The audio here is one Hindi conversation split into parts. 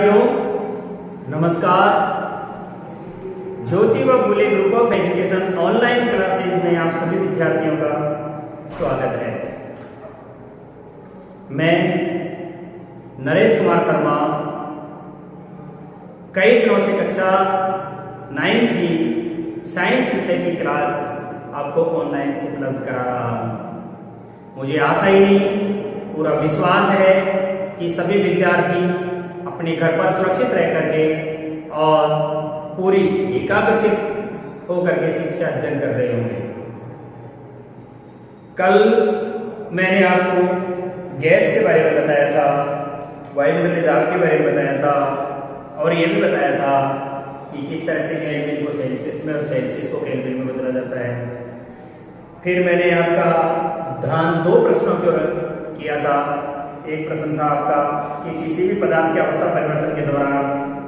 विद्यार्थियों नमस्कार। Jyotiba Phule group of education online classes में आप सभी विद्यार्थियों का स्वागत है। मैं नरेश कुमार शर्मा कई दिनों से कक्षा 9 की साइंस विषय की क्लास आपको ऑनलाइन उपलब्ध करा रहा हूँ। मुझे आशा ही नहीं पूरा विश्वास है कि सभी विद्यार्थी अपने घर पर सुरक्षित रह करके और पूरी एकाग्रचित होकर के शिक्षा अध्ययन कर रहे होंगे। कल मैंने आपको गैस के बारे में बताया था, वायुमंडलीय दाब के बारे में बताया था और ये भी बताया था कि किस तरह से केल्विन को सेल्सियस में और सेल्सियस को केल्विन में बदला जाता है। फिर मैंने आपका ध्यान 2 प्रश्नों की ओर किया था। एक प्रश्न था आपका कि किसी भी पदार्थ के अवस्था परिवर्तन के दौरान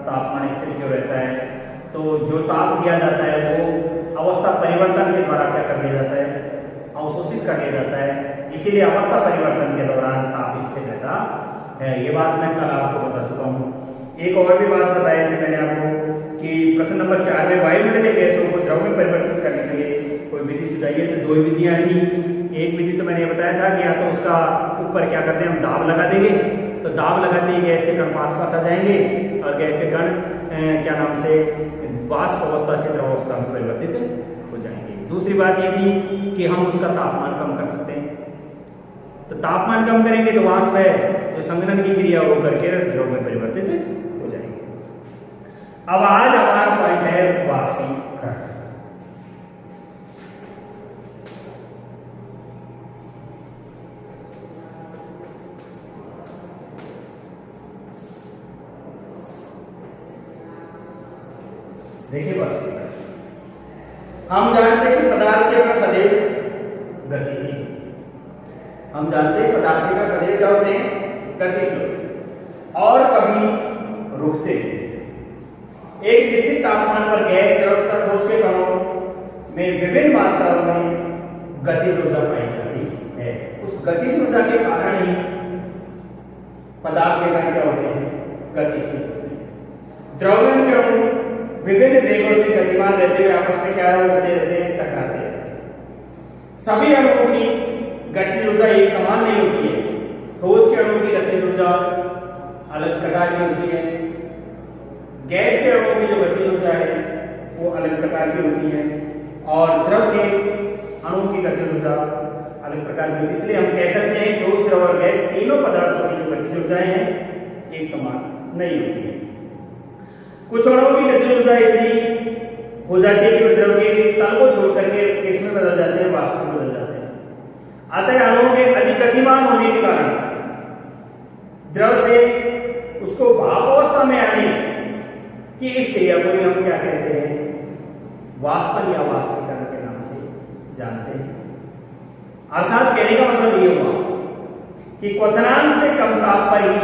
तापमान स्थिर क्यों रहता है। तो जो ताप दिया जाता है वो अवस्था परिवर्तन के द्वारा क्या कर लिया जाता है, अवशोषित कर लिया जाता है। इसीलिए अवस्था परिवर्तन के दौरान ताप स्थिर रहता है। ये बात मैं कल आपको बता चुका हूँ। एक और भी बात बताई थी मैंने आपको कि प्रश्न नंबर 4 में वायुमंडलीय गैसों को द्रव में परिवर्तित करने के लिए कोई विधि सुझाइए। तो 2 विधियां थी। एक विधि तो मैंने बताया था कि या तो उसका ऊपर क्या करते हैं, हम दाब लगा देंगे, तो दाब लगाते ही गैस के कण पास आ जाएंगे और गैस के कण क्या नाम से वाष्प अवस्था से द्रव अवस्था में परिवर्तित हो जाएंगे। दूसरी बात ये थी कि हम उसका तापमान कम कर सकते हैं। तो तापमान कम करेंगे तो वाष्प है जो संघनन की क्रिया हो करके द्रव में परिवर्तित हो जाएंगे। अब आज हमारा पॉइंट है वाष्पीकरण। देखिए वाष्पीकरण, हम जानते हैं कि पदार्थ के कण सदैव गतिशील, हम जानते हैं पदार्थ के कण सदैव क्या होते हैं, गतिशील और कभी रुकते हैं। एक निश्चित तापमान पर गैस, द्रव तथा ठोस के कणों में विभिन्न मात्राओं में गतिज ऊर्जा पाई जाती है। उस गतिज ऊर्जा के कारण ही पदार्थ के कण क्या होते हैं, गतिशील होते हैं। द्रव्यमान के अणु विभिन्न वेगों से गतिमान रहते हुए आपस में क्या होते रहते हैं, टकराते रहते हैं। सभी अणुओं की गतिज ऊर्जा एक समान नहीं होती है। ठोस के अणुओं की गतिज ऊर्जा अलग प्रकार की होती है, गैस के अणुओं की जो गतिज ऊर्जा है वो अलग प्रकार की होती है और द्रव के अणुओं की गतिज ऊर्जा अलग प्रकार की होती है। इसलिए हम कह सकते हैं ठोस, द्रव और गैस तीनों पदार्थों की जो गतिज ऊर्जाएं हैं एक समान नहीं होती है। कुछ अणुओं की गतिज ऊर्जा इतनी हो जाती है कि वे द्रव के तल को छोड़ करके किसमें बदल जाते हैं, वाष्प में बदल जाते हैं। अतः अणुओं के अधिक गतिमान होने के कारण द्रव से उसको भाप अवस्था में आने की इस क्रिया को हम क्या कहते हैं, वाष्पन या वाष्पीकरण के नाम से जानते हैं। अर्थात कहने का मतलब ये हुआ कि क्वथनांक से कम ताप पर ही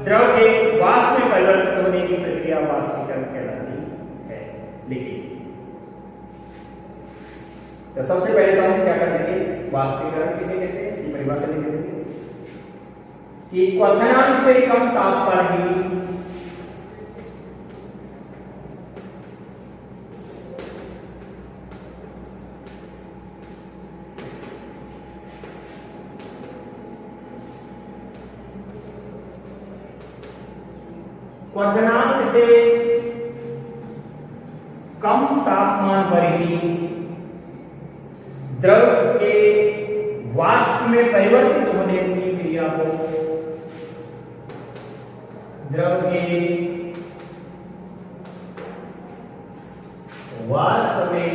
द्रव के वाष्प में परिवर्तित होने की प्रक्रिया वाष्पीकरण कहलाती है। देखिए, तो सबसे पहले तो हम क्या कर देंगे, वाष्पीकरण किसे कहते हैं इसकी परिभाषा लिख देंगे कि क्वथनांक से कम ताप पर ही क्वथनांक से कम तापमान पर ही द्रव के वाष्प में परिवर्तित होने की क्रिया को द्रव के वाष्प में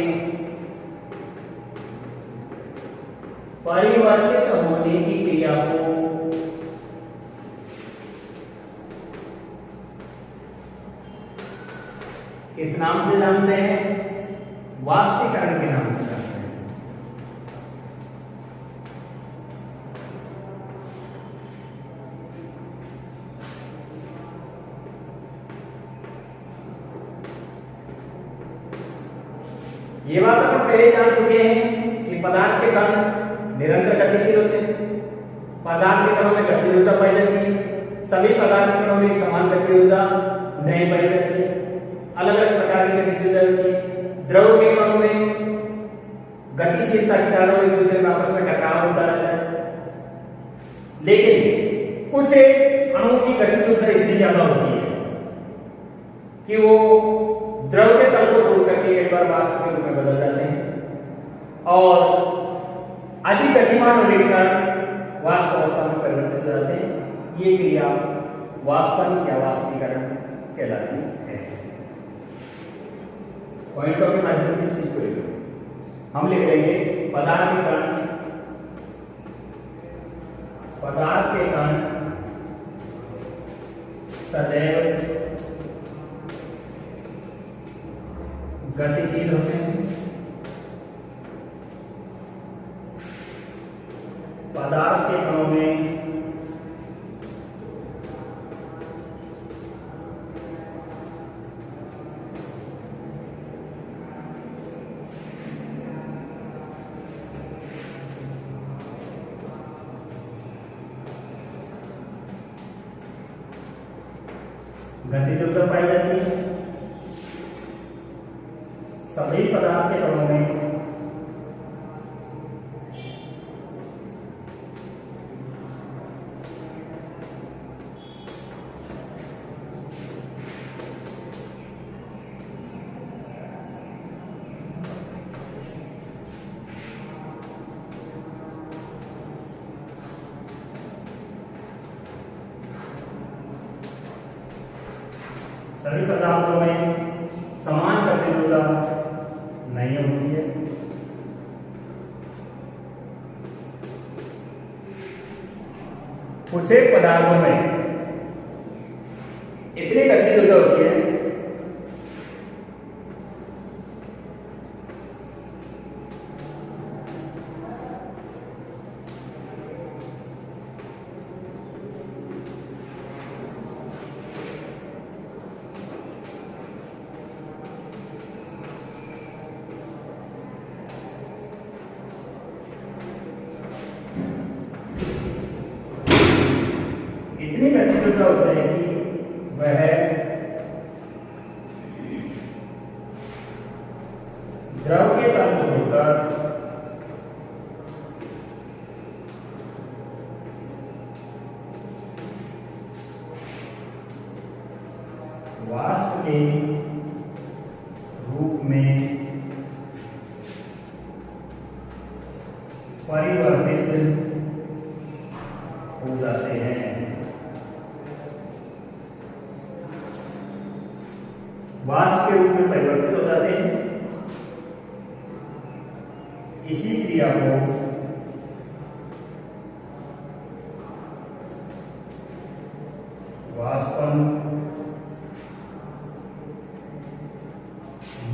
परिवर्तित होने की क्रिया को किस नाम से जानते हैं, वाष्पीकरण के नाम से जानते हैं। ये बात अपन पहले जान चुके हैं कि पदार्थ के कण निरंतर गतिशील होते हैं, पदार्थ के कणों में गतिज ऊर्जा पाई जाती है, सभी पदार्थ के कणों में एक समान गतिज ऊर्जा नहीं पाई जाती है, अलग अलग प्रकार की गतिज ऊर्जा होती है। द्रव के कणों में गतिशीलता के कारण एक दूसरे में आपस में टकराव होता रहता है, लेकिन कुछ अणुओं की गतिज ऊर्जा इतनी ज्यादा होती है कि वो द्रव के तल को छोड़ करके कई बार वाष्प के रूप में बदल जाते हैं और अधिक गतिमान होने के कारण वाष्प अवस्था में परिवर्तित हो जाते हैं। ये क्रिया वाष्पन या वाष्पीकरण कहलाती है। पॉइंटों के माध्यम से इस चीज को लिखो। हम लिख लेंगे पदार्थ के कण सदैव गतिशील होते हैं। पदार्थ के कणों में गतिज ऊर्जा पाई जाती है। सभी पदार्थ के कणों में सभी पदार्थों में समान गतिज ऊर्जा नहीं होती है। कुछ एक पदार्थों में इतनी गतिज ऊर्जा होती है इतनी गतिज ऊर्जा होता है कि वह द्रव के तल को छोड़कर वाष्प के रूप में परिवर्तित हो जाते हैं। वाष्प के रूप में परिवर्तित हो जाते हैं। इसी क्रिया को वाष्पन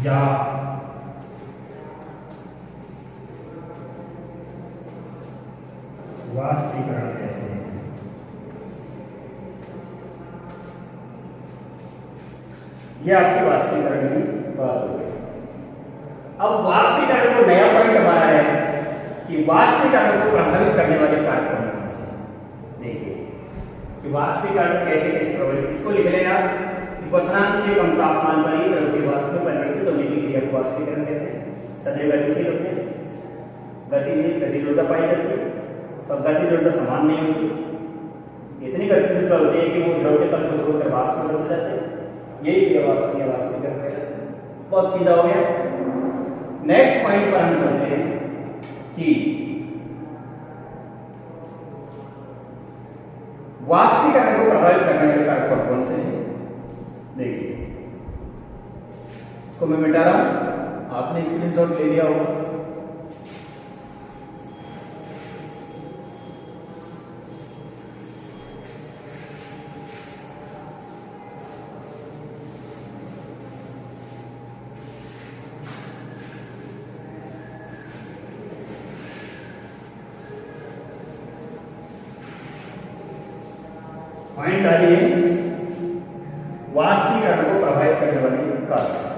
या वाष्पीकरण कहते हैं। यह आपकी वाष्पीकरण की बात हो गई। अब वाष्पीकरण को नया पॉइंट हमारा है कि वाष्पीकरण को प्रभावित करने वाले कारक कौन से हैं। देखिए कि वाष्पीकरण कैसे कैसे प्रभावित, इसको लिख लेना कि क्वथनांक से कम तापमान पर ही द्रव के वाष्प में परिवर्तित होने की क्रिया को वाष्पीकरण कहते हैं। सदैव गतिशील होते हैं, गतिज ऊर्जा पाई जाती है, सब गतिज ऊर्जा समान नहीं होती। इतनी गतिज ऊर्जा होती है कि वो द्रव के तल को छोड़कर वाष्प में बदल जाते हैं। यही क्रिया वाष्पीकरण कहलाती है। बहुत सीधा हो गया। नेक्स्ट पॉइंट पर हम चलते हैं कि वाष्पीकरण को प्रभावित करने वाले कारक कौन से हैं। देखिए इसको मैं मिटा रहा हूं, आपने स्क्रीनशॉट ले लिया होगा। पॉइंट डालिए वाष्पीकरण को प्रभावित करने वाले कारक।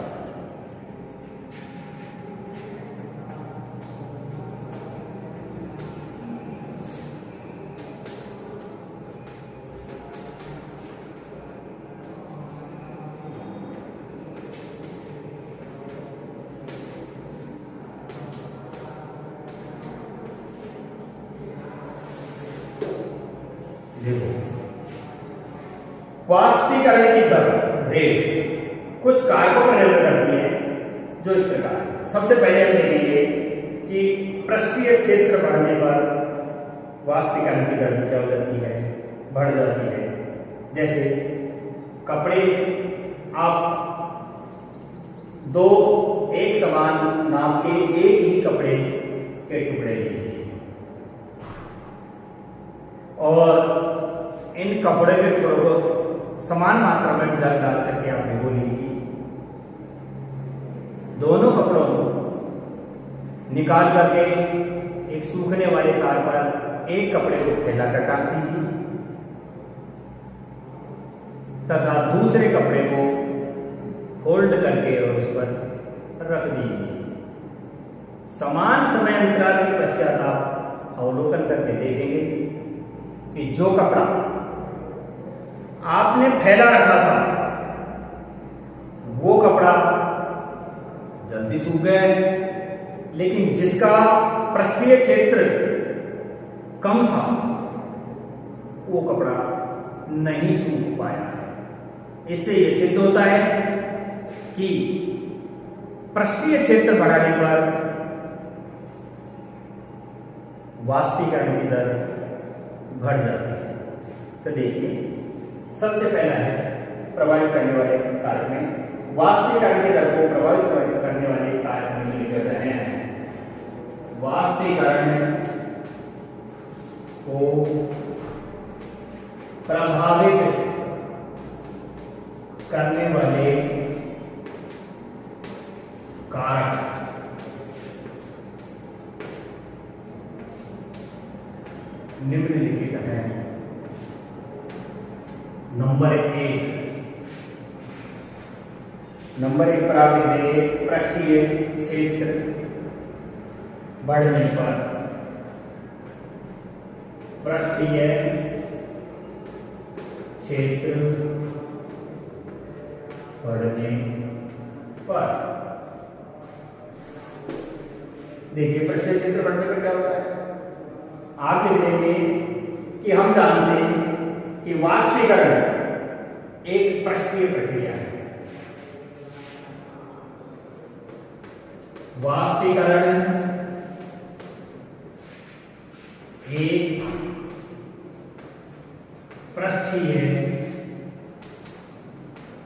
देखो, वाष्पीकरण की दर रेट कुछ कारकों पर निर्भर करती है, जो इस प्रकार है। सबसे पहले हम देखेंगे कि पृष्ठीय क्षेत्र बढ़ने पर वाष्पीकरण की दर क्या हो जाती है, बढ़ जाती है। जैसे कपड़े आप दो एक समान नाप के एक ही कपड़े के टुकड़े लीजिए और इन कपड़े के टुकड़ों को समान मात्रा में जल डाल करके आप भिगो लीजिए। दोनों कपड़ों को निकाल करके एक सूखने वाले तार पर एक कपड़े को फैलाकर टांग दीजिए तथा दूसरे कपड़े को फोल्ड करके और उस पर रख दीजिए। समान समय अंतराल के पश्चात आप अवलोकन करके देखेंगे कि जो कपड़ा आपने फैला रखा था वो कपड़ा जल्दी सूख गया है, लेकिन जिसका पृष्ठीय क्षेत्र कम था वो कपड़ा नहीं सूख पाया है। इससे यह सिद्ध होता है कि पृष्ठीय क्षेत्र बढ़ाने पर वाष्पीकरण की दर बढ़ जाती है। तो देखिए, सबसे पहला है प्रभावित करने वाले कारक में वाष्पीकरण की दर को प्रभावित करने वाले कारक में लिखे गए हैं। वाष्पीकरण को प्रभावित करने वाले कारक निम्नलिखित हैं। नंबर एक पर आप लिखेंगे पृष्ठीय क्षेत्र बढ़ने पर, पृष्ठीय क्षेत्र बढ़ने पर। देखिए, पृष्ठीय क्षेत्र बढ़ने पर क्या होता है, आप लिख देंगे कि हम जानते हैं कि वाष्पीकरण एक पृष्ठीय प्रक्रिया है। वाष्पीकरण एक पृष्ठीय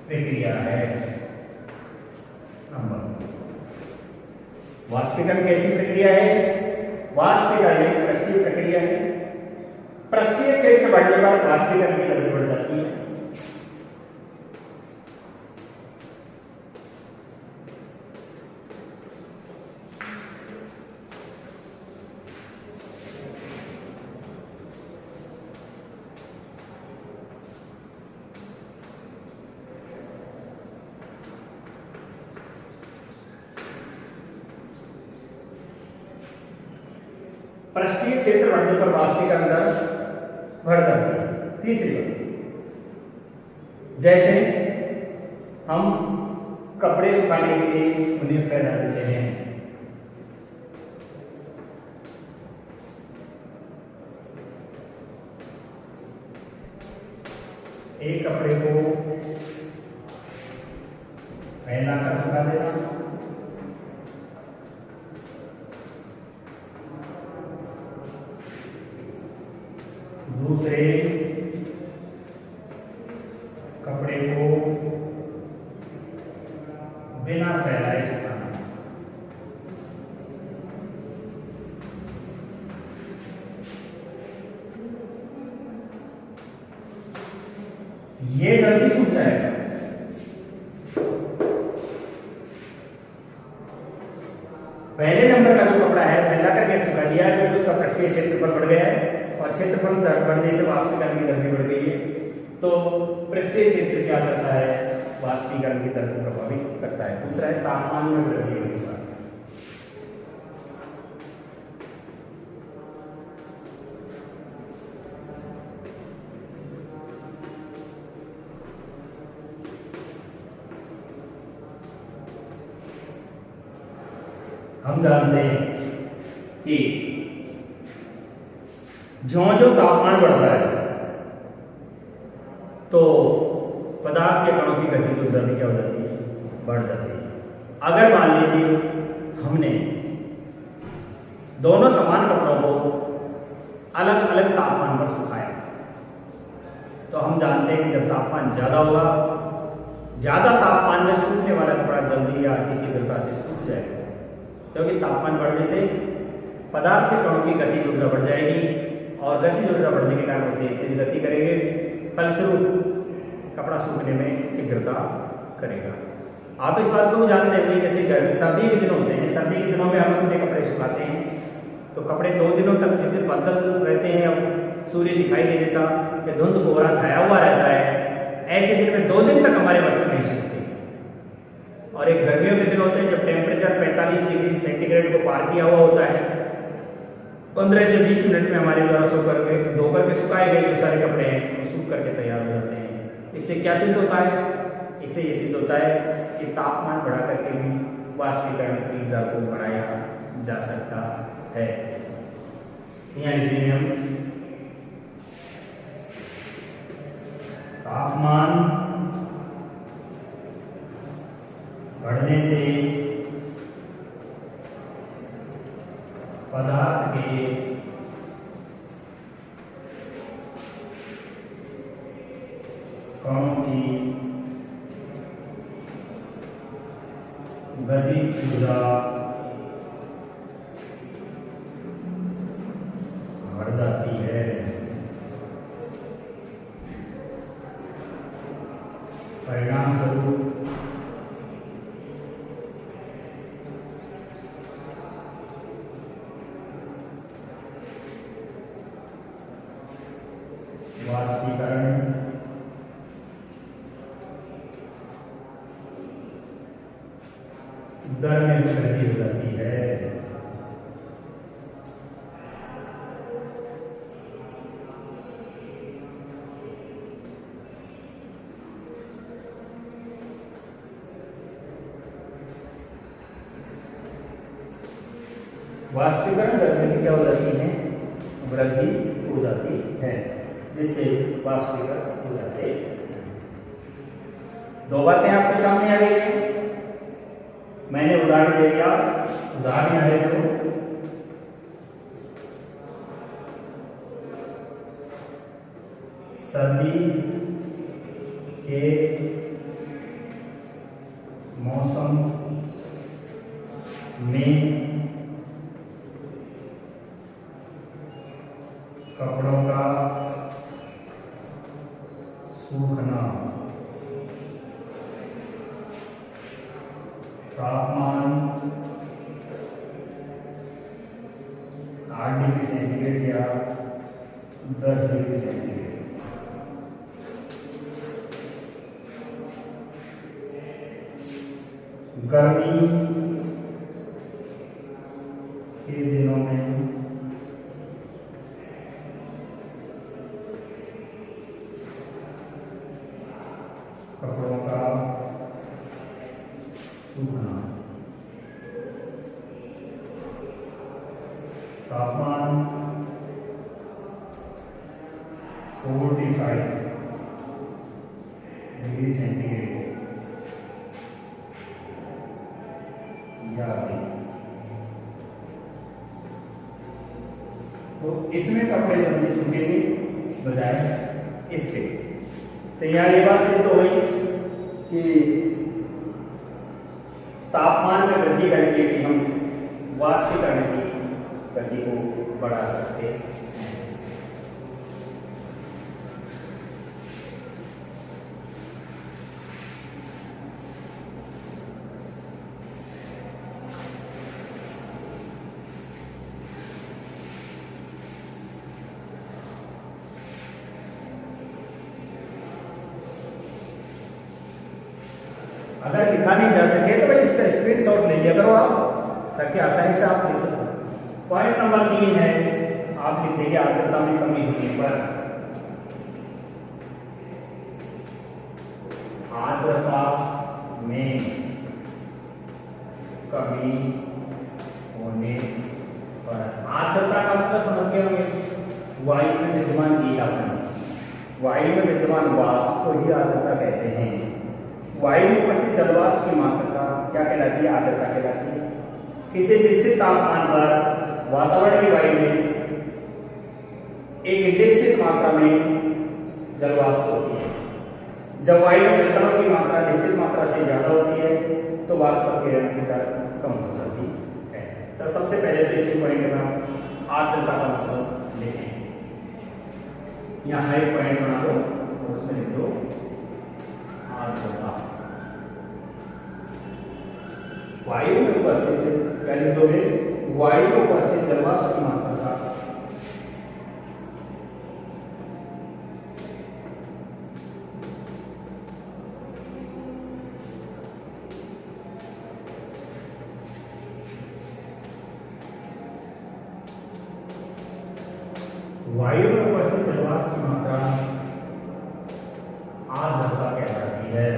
प्रक्रिया है। वाष्पीकरण कैसी प्रक्रिया है? वाष्पीकरण एक पृष्ठीय प्रक्रिया है। पृष्ठीय क्षेत्र बढ़ने पर वाष्पीकरण की दर बढ़ जाती है। पृष्ठीय क्षेत्र बढ़ने पर वाष्पीकरण दर बढ़ जाती है। तीसरी बात, जैसे हम कपड़े सुखाने के लिए उन्हें फैला देते हैं, एक कपड़े को फैला कर सुखा देना, दूसरे कपड़े को बिना फैलाए सुखाना। ये जल्दी सूख जाएगा। पहले नंबर का जो कपड़ा है फैला करके सुखा दिया, क्योंकि उसका पृष्ठीय क्षेत्रफल बढ़ गया है और क्षेत्रफल बढ़ने से वाष्पीकरण की दर भी बढ़ गई है। तो पृष्ठीय क्षेत्र क्या करता है? वाष्पीकरण की दर को प्रभावित करता है। दूसरा है तापमान में वृद्धि होने पर। हम जानते हैं कि ज्यों-ज्यों तापमान बढ़ता है बढ़ जाती है। अगर मान लीजिए हमने दोनों समान कपड़ों को अलग अलग तापमान पर सुखाया, तो हम जानते हैं कि जब तापमान ज़्यादा होगा, ज़्यादा तापमान में सूखने वाला कपड़ा जल्दी या अति शीघ्रता से सूख जाएगा, क्योंकि तापमान बढ़ने से पदार्थ के कणों की गतिज ऊर्जा बढ़ जाएगी और गतिज ऊर्जा बढ़ने के कारण वो तेज गति करेंगे, फलस्वरूप कपड़ा सूखने में शीघ्रता करेगा। आप इस बात को भी जानते होंगे, जैसे सर्दी के दिन होते हैं, सर्दी के दिनों में हम अपने कपड़े सुखाते हैं तो कपड़े 2 दिनों तक, जिस दिन बादल रहते हैं या सूर्य दिखाई नहीं देता या धुंध कोहरा छाया हुआ रहता है, ऐसे दिन में 2 दिन तक हमारे वस्त्र नहीं सूखते। और एक गर्मियों के दिन होते हैं जब टेम्परेचर 45 डिग्री सेंटीग्रेड को पार किया हुआ होता है, 15 से 20 मिनट में हमारे द्वारा धो करके सुखाए गए जो सारे कपड़े हैं वो सूख करके तैयार हो जाते हैं। इससे क्या सिद्ध होता है? इससे ये सिद्ध होता है कि तापमान बढ़ा करके भी वाष्पीकरण की दर को बढ़ाया जा सकता है। यहाँ लिखेंगे हम तापमान बढ़ने से पदार्थ के कणों की गतिज ऊर्जा बढ़ जाती है। परिणाम स्वरूप वाष्पीकरण दर में वृद्धि हो जाती है। वाष्पीकरण दर में क्या हो जाती है? वृद्धि हो जाती है, जिससे वाष्पीकरण हो जाते हैं। 2 बातें आपके सामने आ गई हैं। मैंने उदाहरण दे दिया, उदाहरण यहाँ ले लो। सर्दी के मौसम में कपड़ों का सूखना तापमान 8 डिग्री सेंटीग्रेड या 10 डिग्री सेंटीग्रेड गर्मी के दिनों में कपड़ों का सूखना तापमान 45 डिग्री सेंटीग्रेड या तो इसमें कपड़े जल्दी सूखेंगे बजाय इसके। तो यहाँ ये बात सिद्ध हो गई कि तापमान में वृद्धि करके भी हम वाष्पीकरण की गति को बढ़ा सकते हैं। अगर लिखा नहीं जा सके तो भाई इसका स्क्रीनशॉट ले लिया करो आप, ताकि आसानी से आप लिख सको। पॉइंट नंबर 3 है, आप लिख देंगे आर्द्रता में कमी होने पर। आर्द्रता में कमी होने पर, आर्द्रता का मतलब समझ गए होंगे, वायु में विद्यमान गीलापन, वायु में विद्यमान वाष्प को ही आर्द्रता कहते हैं। वायु में उपस्थित जलवाष्प की मात्रा क्या कहलाती है? आर्द्रता कहलाती है। किसी निश्चित तापमान पर वातावरण की वायु में एक निश्चित मात्रा में जलवाष्प होती है। जब वायु में जलकणों की मात्रा निश्चित मात्रा से ज्यादा होती है तो वाष्पीकरण की दर कम हो जाती है। तो सबसे पहले तो इसी पॉइंट में हम आर्द्रता का मतलब लिखें। यहाँ एक पॉइंट बना लो और उसमें लिख दो आर्द्रता। वायु में उपस्थित क्या लिख दोगे? वायु में उपस्थित जलवाष्प की मात्रा का वायु में उपस्थित जलवाष्प की मात्रा आर्द्रता कहलाती है।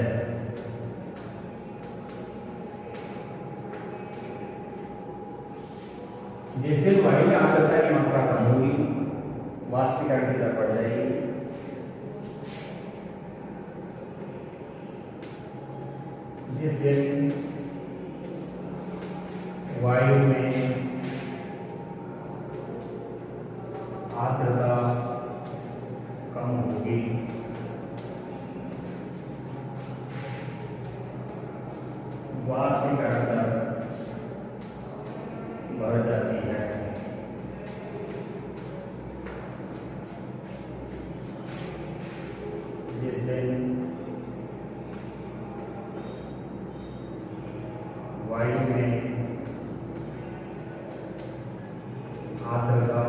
जिस दिन वायु में आर्द्रता की मात्रा कम होगी वाष्पीकरण की दर बढ़ जाएगी। जिस दिन वायु में आर्द्रता कम होगी वाष्पीकरण दर बढ़ जाती है। जिस दिन वायु में आर्द्रता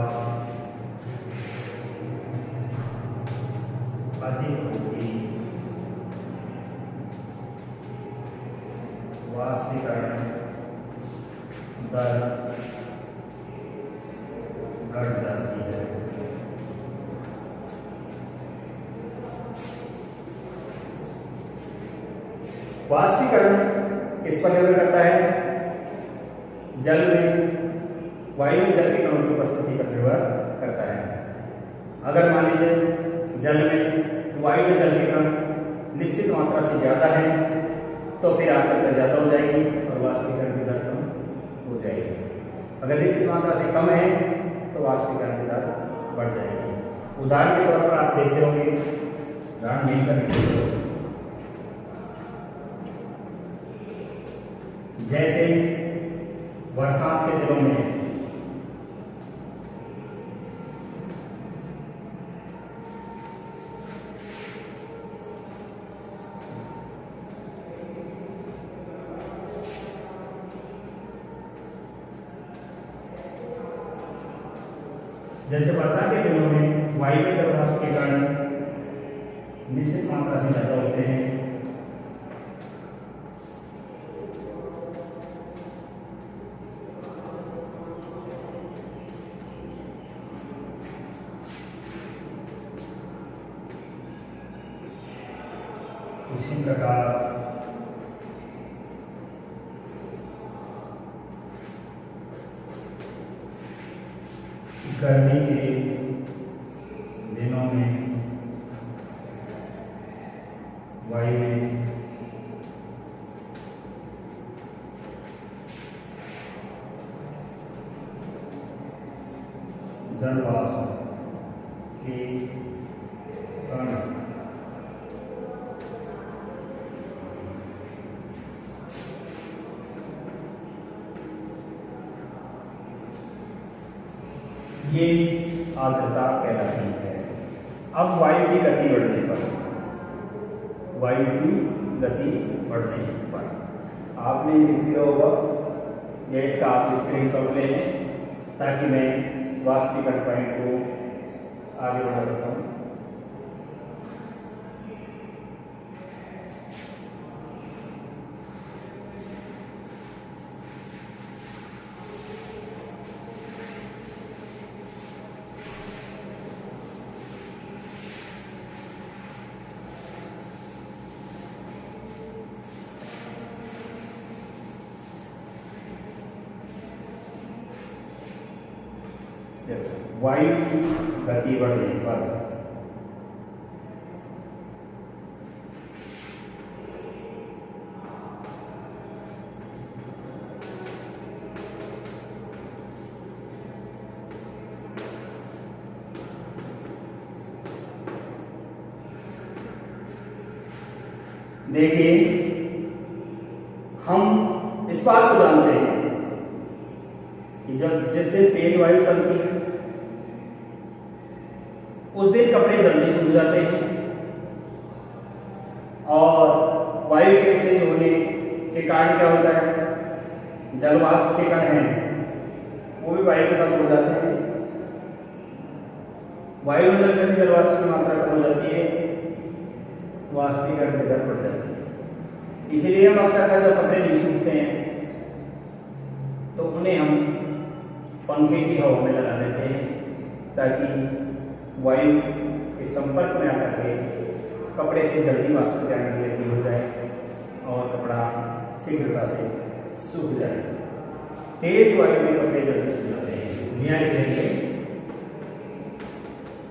अधिक होगी वाष्पीकरण दर घट जाती है। वाष्पीकरण किस पर निर्भर करता है? जल में वायु में जल के कणों की उपस्थिति पर निर्भर करता है। अगर मान लीजिए जल में वायु में जल के कण निश्चित मात्रा से ज्यादा है तो फिर आर्द्रता ज्यादा हो जाएगी और वाष्पीकरण की दर कम हो जाएगी। अगर निश्चित मात्रा से कम है तो वाष्पीकरण की दर बढ़ जाएगी। उदाहरण के तौर पर आप देखते होंगे, उदाहरण नहीं करेंगे, जैसे बरसात के दिनों में वायु में जलवाष्प के कारण निश्चित मात्रा से ज्यादा होते हैं। उसी प्रकार गर्मी के दिनों में वायु में जलवाष्प के कण ये आर्द्रता कहलाती है। अब वायु की गति बढ़ने पर आपने लिख दिया होगा या इसका आप स्क्रीनशॉट ले लें ताकि मैं वाष्पीकरण पॉइंट को आगे बढ़ा सकता हूँ। वायु की गति बढ़ने पर देखिए, हम इस बात को जानते हैं कि जिस दिन तेज वायु चलती है उस दिन कपड़े जल्दी सूख जाते हैं, और वायु के तेज होने के कारण क्या होता है, जलवाष्प के कण हैं वो भी वायु के साथ उड़ जाते हैं। वायुमंडल में भी जलवाष्प की मात्रा कम हो जाती है, वाष्पीकरण की दर बढ़ जाती है। इसीलिए हम अक्सर जब कपड़े नहीं सूखते हैं तो उन्हें हम पंखे की हवा में लगा देते हैं, ताकि वायु के संपर्क में आकर के कपड़े से जल्दी वाष्पीकरण की गति हो जाए और कपड़ा शीघ्रता से सूख जाए। तेज वायु में कपड़े जल्दी सूख जाते हैं। यहाँ लिखेंगे,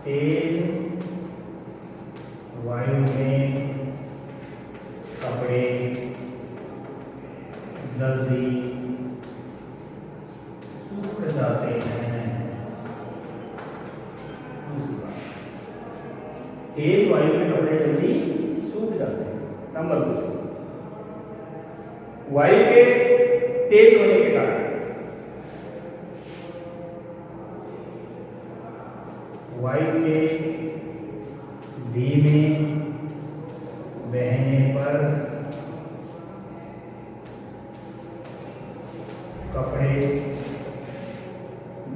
तेज वायु में कपड़े जल्दी सूख जाते हैं। दूसरी बात, तेज वायु में कपड़े जल्दी सूख जाते हैं। नंबर दूसरा, वायु के तेज होने के कारण वायु के धीमे बहने पर कपड़े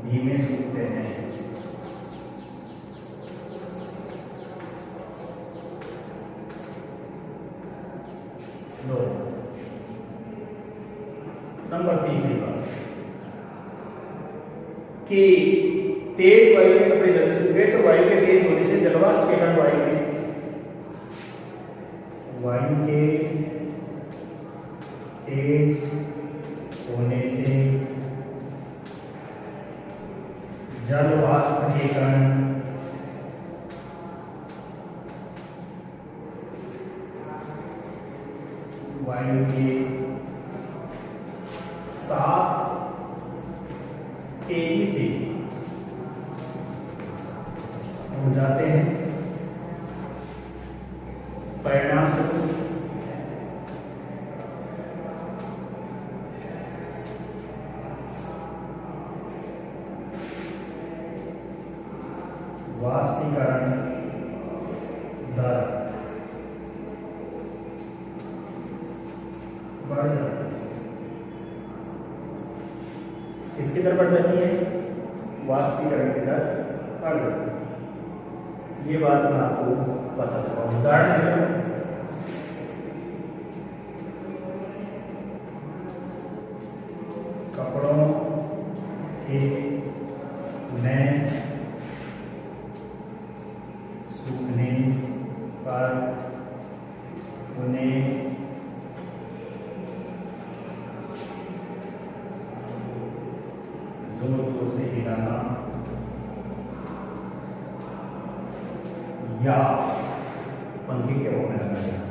धीमे सूखते हैं। दो नंबर तीसरी बात कि तेज वायु में कपड़े जल्दी सूख गए तो वायु के तेज होने से जलवाष्प के कण वायु के तेज होने से जलवाष्प के कण वायु के साथ तेजी से हो जाते हैं। परिणाम स्वरूप वाष्पीकरण दर बढ़ जाती है। किसकी दर बढ़ जाती है? वाष्पीकरण की दर बढ़ जाती है। ये बात मैं आपको बता चुका हूं। उदाहरण है, कपड़ों के में सूखने पर उन्हें जोर से हिलाना या पंखे के हवा में लगा देना।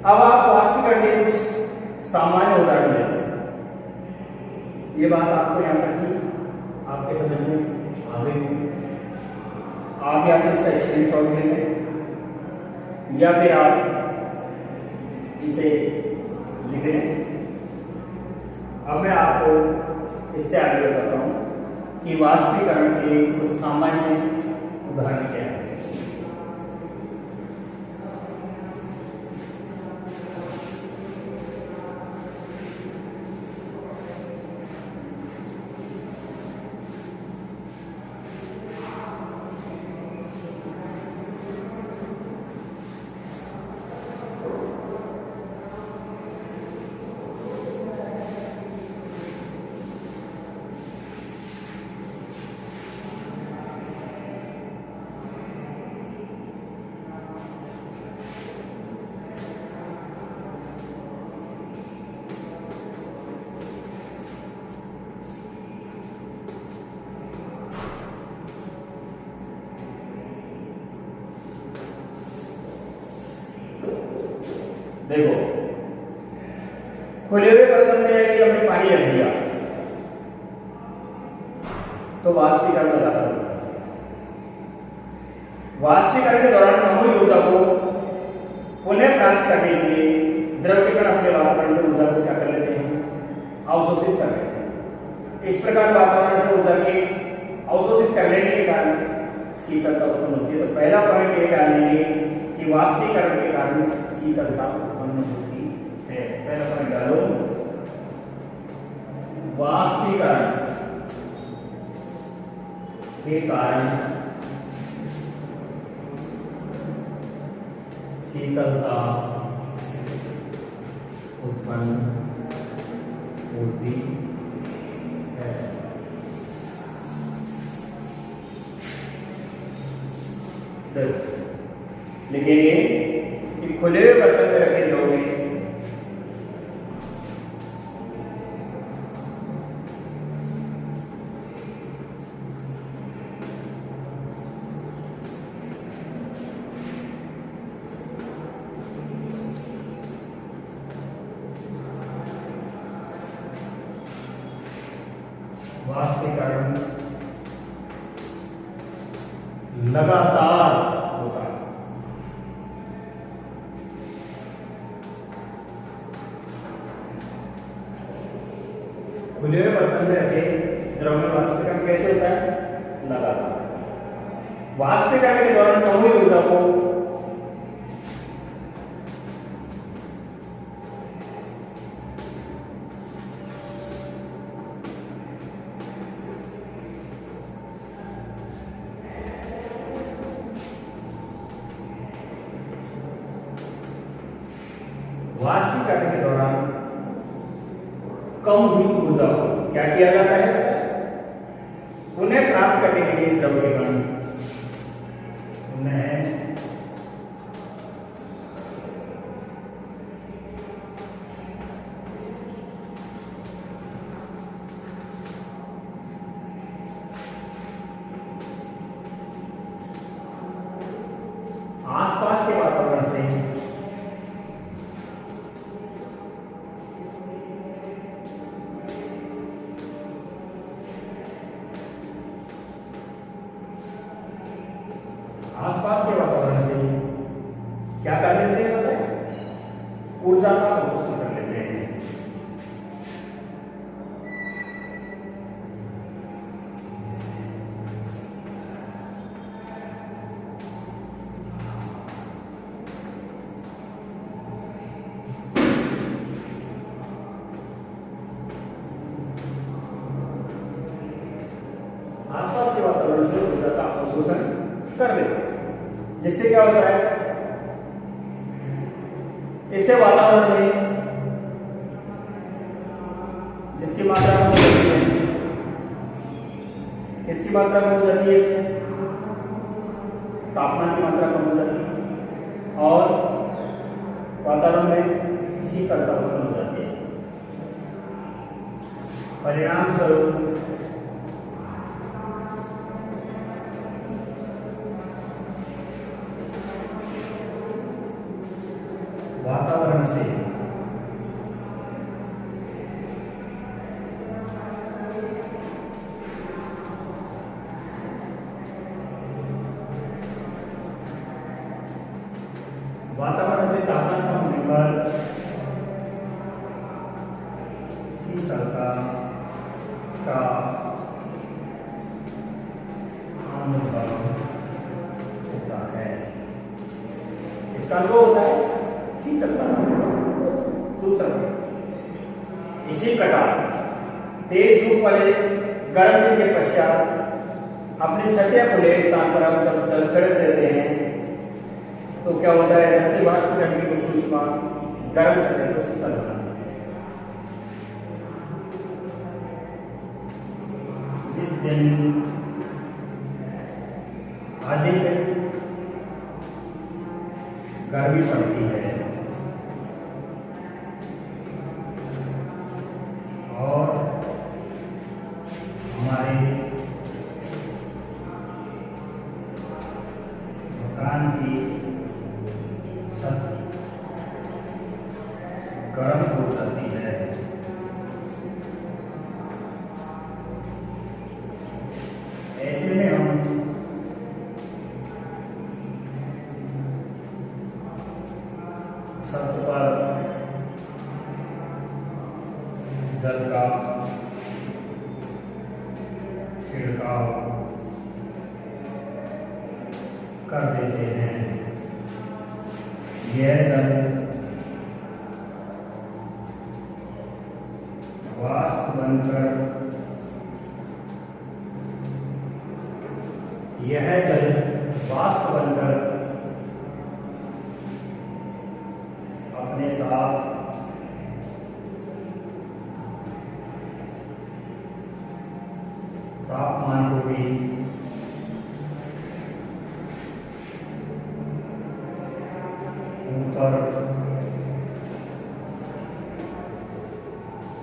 अब आप वाष्पीकरण के कुछ सामान्य उदाहरण लें। ये बात आपको यहाँ तक ही आपके समझ में आ गई। आप या तो इसका स्क्रीनशॉट ले लें या फिर आप इसे लिख लें। अब मैं आपको इससे आगे बताता हूँ कि वाष्पीकरण के कुछ सामान्य उदाहरण क्या है। देखो, खुले हुए बर्तन में यदि हमने पानी रख दिया तो वाष्पीकरण लगातार होता है। वाष्पीकरण के दौरान कम हुई ऊर्जा को पुनः प्राप्त करने के लिए द्रव के कण अपने वातावरण से ऊर्जा को क्या कर लेते हैं, अवशोषित कर लेते हैं। इस प्रकार वातावरण से ऊर्जा के अवशोषित कर लेने के कारण शीतलता उत्पन्न होती है। तो पहला पॉइंट ये डालेंगे कि वाष्पीकरण के कारण शीतलता उत्पन्न होती है। पहला पॉइंट डालो, वाष्पीकरण के कारण शीतलता उत्पन्न होती है। लिखेंगे कि खुले हुए बर्तन में रखे द्रव में वाष्पीकरण लगातार होता है। खुले हुए बर्तन में रखे द्रव में वाष्पीकरण कैसे होता है, लगातार। वाष्पीकरण के दौरान कम हुई ऊर्जा को वाष्पीकरण के दौरान कम हुई ऊर्जा को क्या किया जाता है, पुनः प्राप्त करने के लिए द्रव के कण पुनः आसपास के वातावरण से क्या कर लेते हैं, पता है, ऊर्जा का अवशोषण कर लेते हैं। आसपास के वातावरण से ऊर्जा का अवशोषण कर लेते हैं, जिससे क्या होता है, इससे वातावरण में जिसकी मात्रा कम हो जाती है, किसकी मात्रा कम हो जाती है, इसमें तापमान की मात्रा कम हो जाती है और वातावरण में शीतलता उत्पन्न हो जाती है। परिणाम स्वरूप वातावरण से तापमान कम होने पर शीतलता का अनुभव होता है। इसका अनुभव होता है, शीतलता दूसरा। इसी प्रकार तेज धूप वाले गर्म दिन के पश्चात अपने छठे या खुले स्थान पर हम जब जल छिड़क देते हैं तो क्या होता है, जबकि वाष्पीकरण की मुक्त ऊष्मा गर्म सतह को शीतल बनाती है। जिस दिन अधिक गर्मी पड़ती है और हमारे मकान की छत गर्म हो जाती है। ऐसे में हम छत पर जल का छिड़काव कर देते हैं। यह जल वाष्प बनकर अपने साथ तापमान को भी ऊपर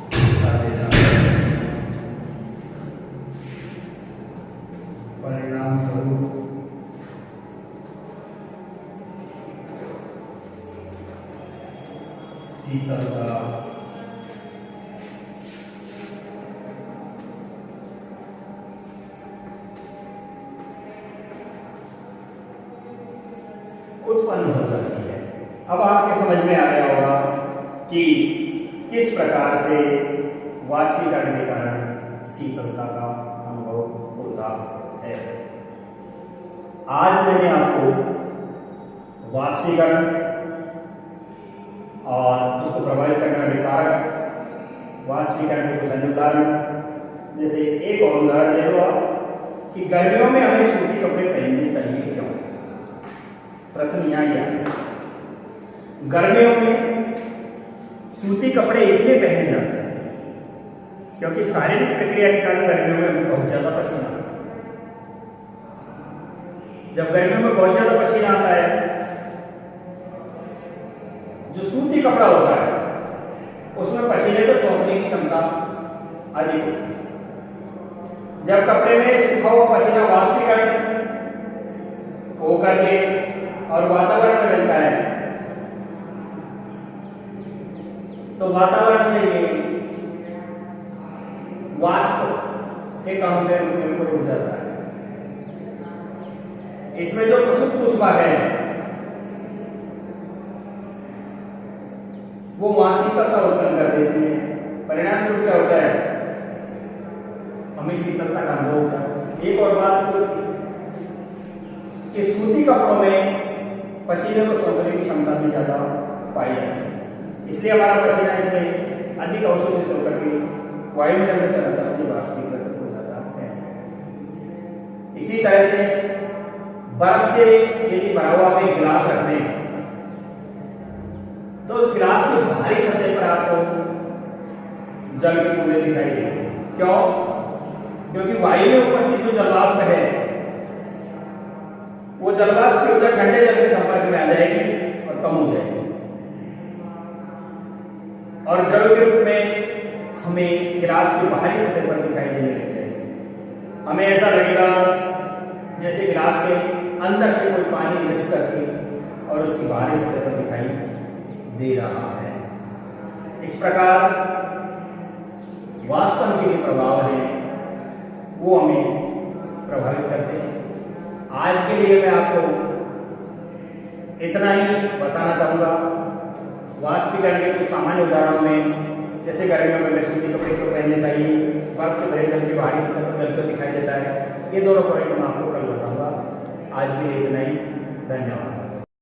उठा देता है। परिणाम स्वरूप शीतलता उत्पन्न हो जाती है। अब आपके समझ में आ गया होगा कि किस प्रकार से वाष्पीकरण के कारण शीतलता का अनुभव होता है। आज मैंने आपको वाष्पीकरण और उसको प्रभावित करने वाले कारक, वाष्पीकरण के कुछ अन्य उदाहरण, जैसे एक और उदाहरण ले लो आप कि गर्मियों में हमें सूती कपड़े पहनने चाहिए क्यों? प्रश्न यहाँ ही आता है। गर्मियों में सूती कपड़े इसलिए पहने जाते हैं क्योंकि शारीरिक प्रक्रिया के कारण गर्मियों में बहुत ज्यादा पसीना आता है। जब गर्मियों में बहुत ज्यादा पसीना आता है, जो सूती कपड़ा होता है उसमें पसीने को सोखने की क्षमता अधिक होती है। जब कपड़े में सूखा हुआ पसीना वाष्पीकरण होकर के और वातावरण में मिलता है तो वातावरण से ये वाष्प के कणों के रूप में उड़ जाता है। इसमें जो प्रसुप्त ऊष्मा है वो वहां शीतलता उत्पन्न कर देती है। परिणाम स्वरूप क्या होता है? हमें शीतलता का अनुभव होता है। एक और बात कि सूती कपड़ों में पसीने को सोखने की क्षमता भी ज्यादा पाई जाती है, इसलिए हमारा पसीना इसमें अधिक अवशोषित होकर के वायुमंडल में सरलता से वाष्पीकृत हो जाता है। इसी तरह से बर्फ से यदि भरा हुआ आप एक गिलास रखते हैं तो उस गिलास की बाहरी सतह पर आपको जल के बूंदे दिखाई देंगे। क्यों? क्योंकि वायु में उपस्थित जो जलवाष्प है वो जलवाष्प की ऊर्जा ठंडे जल के संपर्क में आ जाएगी और कम हो जाएगी और द्रव के रूप में हमें गिलास की बाहरी सतह पर दिखाई देने लग जाएगी। हमें ऐसा लगेगा जैसे गिलास के अंदर से कोई पानी रिस करके और उसकी बाहरी सतह पर दिखाई दे रहा है। इस प्रकार वाष्पन के जो प्रभाव हैं वो हमें प्रभावित करते हैं। आज के लिए मैं आपको इतना ही बताना चाहूँगा। वाष्पीकरण के कुछ सामान्य उदाहरणों में जैसे गर्मियों में सूती कपड़े को पहनने चाहिए, बर्फ से भरे जल के बाहरी सतह पर जल को दिखाई देता है, ये दोनों पॉइंट मैं आपको कल बताऊँगा। आज के लिए इतना ही, धन्यवाद।